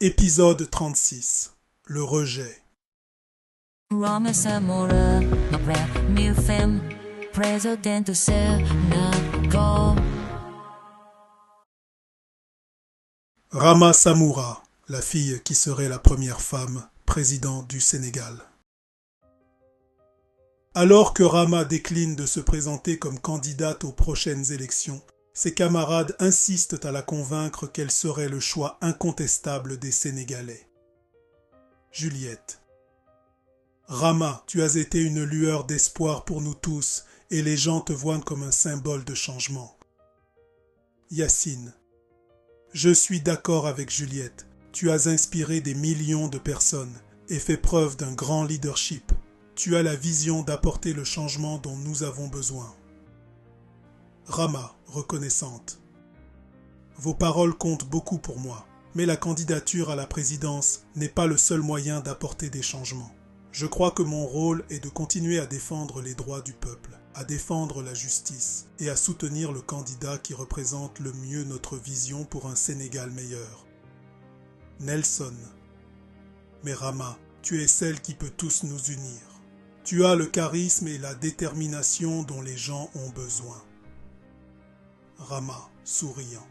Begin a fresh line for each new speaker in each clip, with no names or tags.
Épisode 36. Le rejet.
Rama Samura, Mabra, Milfem, President to Senegal.
Rama Samoura, la fille qui serait la première femme président du Sénégal. Alors que Rama décline de se présenter comme candidate aux prochaines élections, ses camarades insistent à la convaincre qu'elle serait le choix incontestable des Sénégalais. Juliette. Rama, tu as été une lueur d'espoir pour nous tous et les gens te voient comme un symbole de changement. Yacine. Je suis d'accord avec Juliette. Tu as inspiré des millions de personnes et fait preuve d'un grand leadership. Tu as la vision d'apporter le changement dont nous avons besoin. Rama, reconnaissante. Vos paroles comptent beaucoup pour moi, mais la candidature à la présidence n'est pas le seul moyen d'apporter des changements. Je crois que mon rôle est de continuer à défendre les droits du peuple, à défendre la justice et à soutenir le candidat qui représente le mieux notre vision pour un Sénégal meilleur. Nelson. Mais Rama, tu es celle qui peut tous nous unir. Tu as le charisme et la détermination dont les gens ont besoin. Rama, souriant.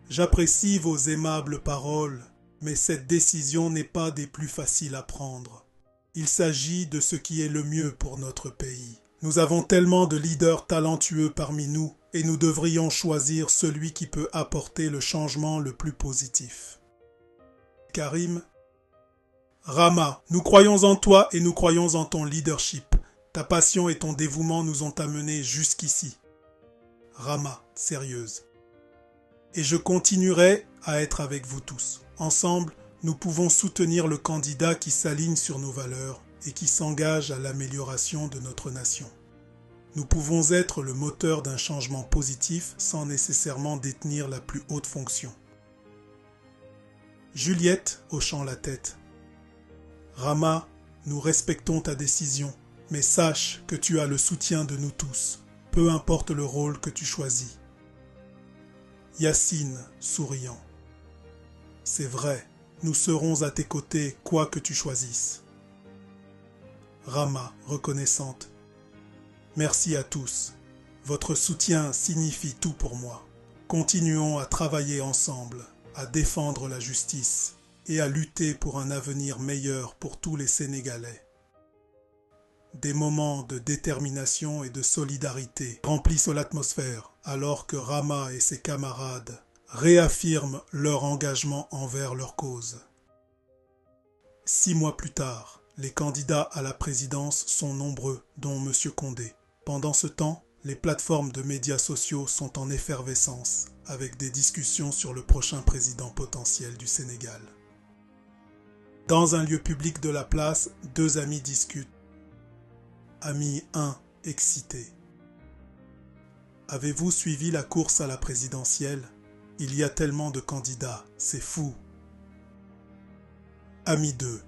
J'apprécie vos aimables paroles, mais cette décision n'est pas des plus faciles à prendre. Il s'agit de ce qui est le mieux pour notre pays. Nous avons tellement de leaders talentueux parmi nous et nous devrions choisir celui qui peut apporter le changement le plus positif. Karim. Rama, nous croyons en toi et nous croyons en ton leadership. Ta passion et ton dévouement nous ont amenés jusqu'ici. Rama, sérieuse. Et je continuerai à être avec vous tous. Ensemble, nous pouvons soutenir le candidat qui s'aligne sur nos valeurs et qui s'engage à l'amélioration de notre nation. Nous pouvons être le moteur d'un changement positif sans nécessairement détenir la plus haute fonction. Juliette hochant la tête. Rama, nous respectons ta décision, mais sache que tu as le soutien de nous tous. Peu importe le rôle que tu choisis. Yacine, souriant. C'est vrai, nous serons à tes côtés quoi que tu choisisses. Rama, reconnaissante. Merci à tous. Votre soutien signifie tout pour moi. Continuons à travailler ensemble, à défendre la justice et à lutter pour un avenir meilleur pour tous les Sénégalais. Des moments de détermination et de solidarité remplissent l'atmosphère alors que Rama et ses camarades réaffirment leur engagement envers leur cause. 6 mois plus tard, les candidats à la présidence sont nombreux, dont M. Condé. Pendant ce temps, les plateformes de médias sociaux sont en effervescence avec des discussions sur le prochain président potentiel du Sénégal. Dans un lieu public de la place, 2 amis discutent. Ami 1, excité. Avez-vous suivi la course à la présidentielle? Il y a tellement de candidats, c'est fou. Ami 2.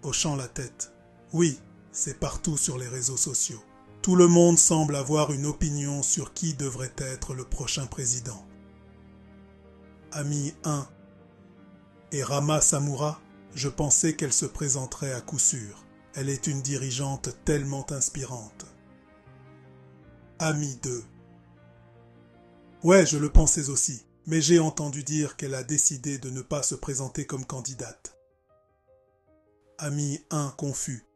Hochant la tête. Oui, c'est partout sur les réseaux sociaux. Tout le monde semble avoir une opinion sur qui devrait être le prochain président. Ami 1. Et Rama Samoura, je pensais qu'elle se présenterait à coup sûr. Elle est une dirigeante tellement inspirante. Ami 2. Ouais, je le pensais aussi, mais j'ai entendu dire qu'elle a décidé de ne pas se présenter comme candidate. Ami 1 confus.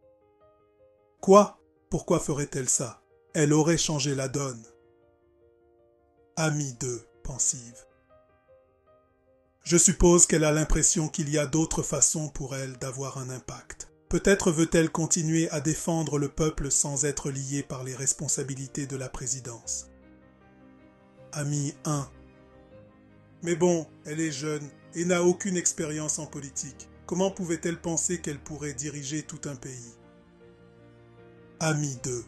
Quoi? Pourquoi ferait-elle ça? Elle aurait changé la donne. Ami 2, pensive. Je suppose qu'elle a l'impression qu'il y a d'autres façons pour elle d'avoir un impact. Peut-être veut-elle continuer à défendre le peuple sans être liée par les responsabilités de la présidence. Ami 1. Mais bon, elle est jeune et n'a aucune expérience en politique. Comment pouvait-elle penser qu'elle pourrait diriger tout un pays? Ami 2.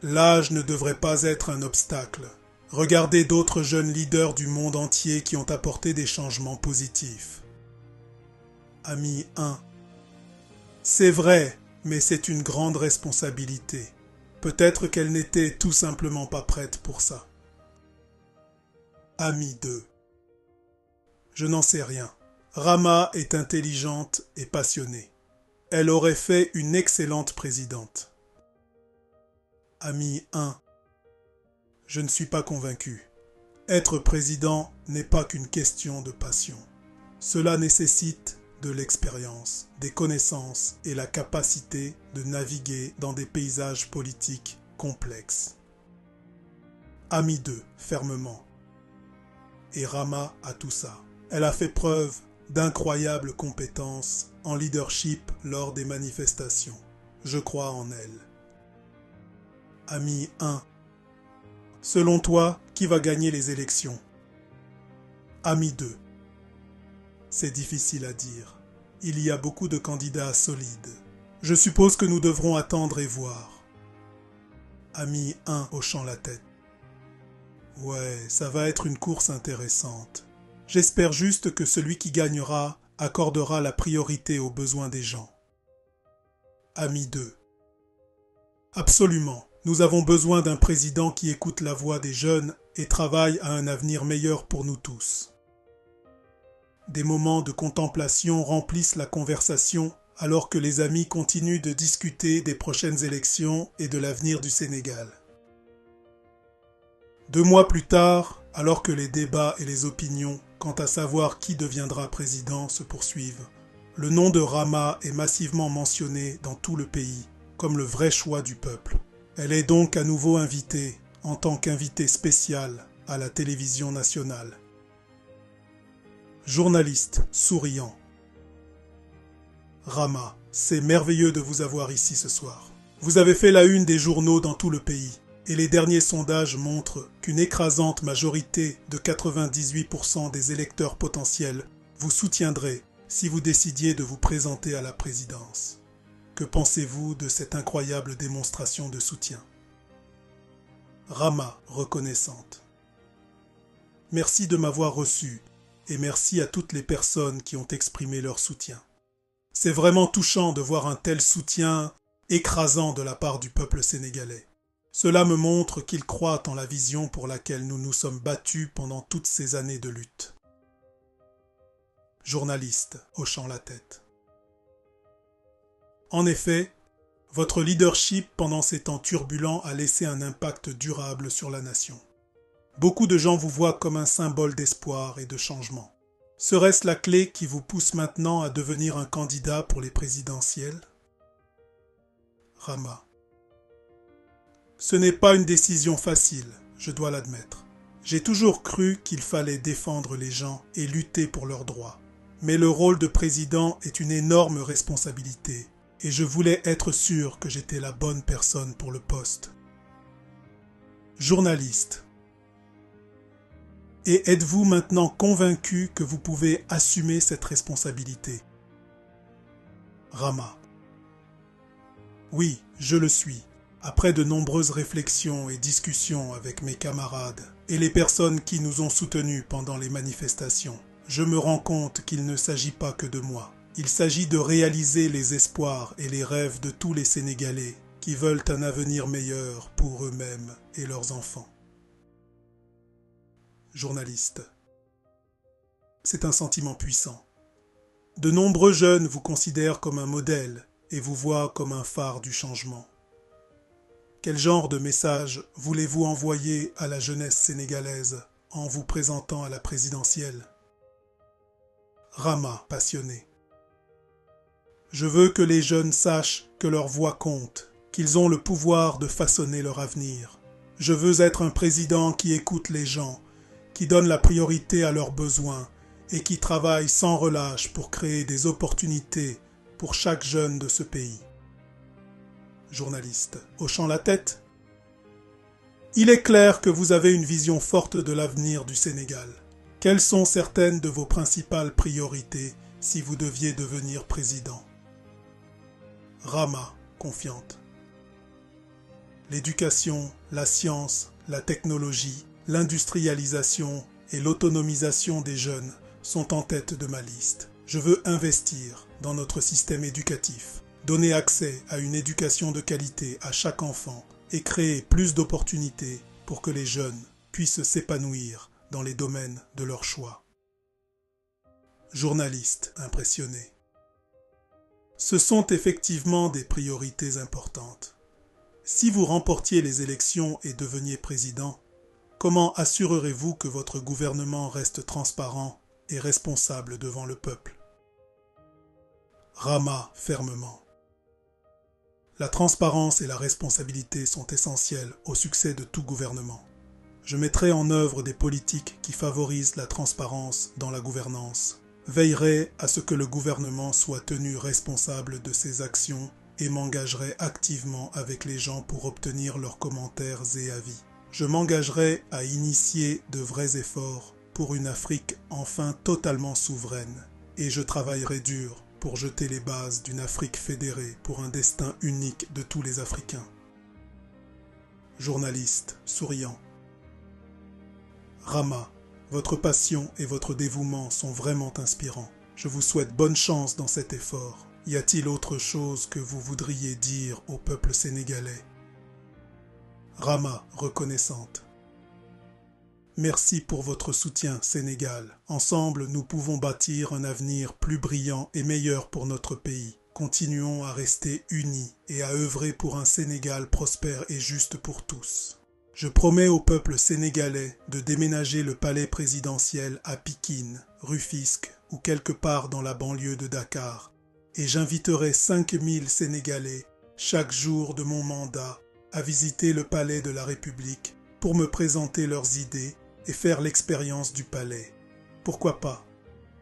L'âge ne devrait pas être un obstacle. Regardez d'autres jeunes leaders du monde entier qui ont apporté des changements positifs. Ami 1. C'est vrai, mais c'est une grande responsabilité. Peut-être qu'elle n'était tout simplement pas prête pour ça. Ami 2. Je n'en sais rien. Rama est intelligente et passionnée. Elle aurait fait une excellente présidente. Ami 1. Je ne suis pas convaincu. Être président n'est pas qu'une question de passion. Cela nécessite de l'expérience, des connaissances et la capacité de naviguer dans des paysages politiques complexes. Ami 2, fermement. Et Rama a tout ça. Elle a fait preuve d'incroyables compétences en leadership lors des manifestations. Je crois en elle. Ami 1. Selon toi, qui va gagner les élections? Ami 2. C'est difficile à dire. Il y a beaucoup de candidats solides. Je suppose que nous devrons attendre et voir. Ami 1 hochant la tête. Ouais, ça va être une course intéressante. J'espère juste que celui qui gagnera accordera la priorité aux besoins des gens. Ami 2. Absolument. Nous avons besoin d'un président qui écoute la voix des jeunes et travaille à un avenir meilleur pour nous tous. Des moments de contemplation remplissent la conversation alors que les amis continuent de discuter des prochaines élections et de l'avenir du Sénégal. 2 mois plus tard, alors que les débats et les opinions quant à savoir qui deviendra président se poursuivent, le nom de Rama est massivement mentionné dans tout le pays comme le vrai choix du peuple. Elle est donc à nouveau invitée en tant qu'invitée spéciale à la télévision nationale. Journaliste souriant. Rama, c'est merveilleux de vous avoir ici ce soir. Vous avez fait la une des journaux dans tout le pays et les derniers sondages montrent qu'une écrasante majorité de 98% des électeurs potentiels vous soutiendraient si vous décidiez de vous présenter à la présidence. Que pensez-vous de cette incroyable démonstration de soutien? Rama, reconnaissante. Merci de m'avoir reçu et merci à toutes les personnes qui ont exprimé leur soutien. C'est vraiment touchant de voir un tel soutien écrasant de la part du peuple sénégalais. Cela me montre qu'ils croient en la vision pour laquelle nous nous sommes battus pendant toutes ces années de lutte. Journaliste, hochant la tête. En effet, votre leadership pendant ces temps turbulents a laissé un impact durable sur la nation. Beaucoup de gens vous voient comme un symbole d'espoir et de changement. Serait-ce la clé qui vous pousse maintenant à devenir un candidat pour les présidentielles? Rama. Ce n'est pas une décision facile, je dois l'admettre. J'ai toujours cru qu'il fallait défendre les gens et lutter pour leurs droits. Mais le rôle de président est une énorme responsabilité et je voulais être sûr que j'étais la bonne personne pour le poste. Journaliste. Et êtes-vous maintenant convaincu que vous pouvez assumer cette responsabilité? Rama. Oui, je le suis. Après de nombreuses réflexions et discussions avec mes camarades et les personnes qui nous ont soutenus pendant les manifestations, je me rends compte qu'il ne s'agit pas que de moi. Il s'agit de réaliser les espoirs et les rêves de tous les Sénégalais qui veulent un avenir meilleur pour eux-mêmes et leurs enfants. Journaliste. C'est un sentiment puissant. De nombreux jeunes vous considèrent comme un modèle et vous voient comme un phare du changement. Quel genre de message voulez-vous envoyer à la jeunesse sénégalaise en vous présentant à la présidentielle? Rama, passionné. Je veux que les jeunes sachent que leur voix compte, qu'ils ont le pouvoir de façonner leur avenir. Je veux être un président qui écoute les gens, qui donne la priorité à leurs besoins et qui travaille sans relâche pour créer des opportunités pour chaque jeune de ce pays. Journaliste, hochant la tête. Il est clair que vous avez une vision forte de l'avenir du Sénégal. Quelles sont certaines de vos principales priorités si vous deviez devenir président? Rama, confiante. L'éducation, la science, la technologie, l'industrialisation et l'autonomisation des jeunes sont en tête de ma liste. Je veux investir dans notre système éducatif, donner accès à une éducation de qualité à chaque enfant et créer plus d'opportunités pour que les jeunes puissent s'épanouir dans les domaines de leur choix. Journaliste impressionné. Ce sont effectivement des priorités importantes. Si vous remportiez les élections et deveniez président, comment assurerez-vous que votre gouvernement reste transparent et responsable devant le peuple? Rama fermement. La transparence et la responsabilité sont essentielles au succès de tout gouvernement. Je mettrai en œuvre des politiques qui favorisent la transparence dans la gouvernance, veillerai à ce que le gouvernement soit tenu responsable de ses actions et m'engagerai activement avec les gens pour obtenir leurs commentaires et avis. Je m'engagerai à initier de vrais efforts pour une Afrique enfin totalement souveraine et je travaillerai dur pour jeter les bases d'une Afrique fédérée pour un destin unique de tous les Africains. Journaliste souriant. Rama, votre passion et votre dévouement sont vraiment inspirants. Je vous souhaite bonne chance dans cet effort. Y a-t-il autre chose que vous voudriez dire au peuple sénégalais? Rama, reconnaissante. Merci pour votre soutien, Sénégal. Ensemble, nous pouvons bâtir un avenir plus brillant et meilleur pour notre pays. Continuons à rester unis et à œuvrer pour un Sénégal prospère et juste pour tous. Je promets au peuple sénégalais de déménager le palais présidentiel à Pikine, Rufisque ou quelque part dans la banlieue de Dakar. Et j'inviterai 5000 Sénégalais chaque jour de mon mandat à visiter le palais de la République pour me présenter leurs idées et faire l'expérience du palais. Pourquoi pas?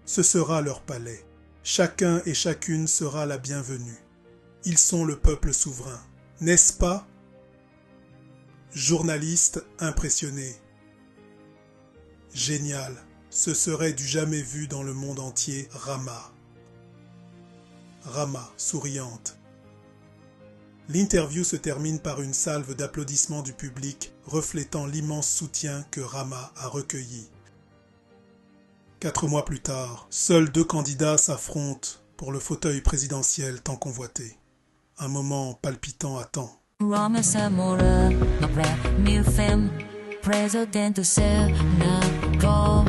Ce sera leur palais. Chacun et chacune sera la bienvenue. Ils sont le peuple souverain, n'est-ce pas? Journaliste impressionné. Génial, ce serait du jamais vu dans le monde entier, Rama. Rama, souriante. L'interview se termine par une salve d'applaudissements du public reflétant l'immense soutien que Rama a recueilli. 4 mois plus tard, seuls 2 candidats s'affrontent pour le fauteuil présidentiel tant convoité. Un moment palpitant attend.
Rama Samora, a brand new film, President to Senegal.